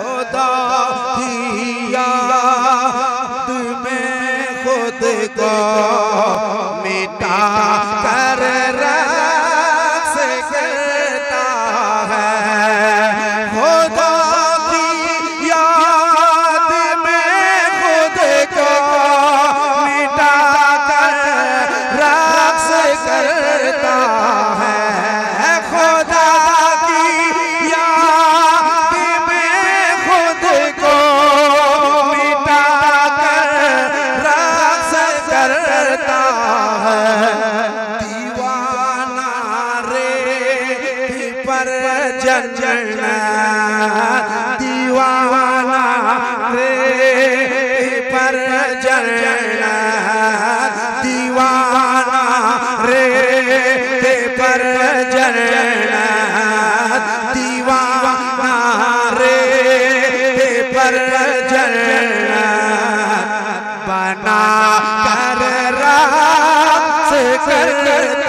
खुदा की याद में खुद को मिटा कर रक्स करता है। खुदा की याद में खुद को मिटा कर रक्स करता है। खुदा जलना दीवाना रे पर जलना दीवाना रे पर जलना दीवाना रे पर जलना बना कर रास कर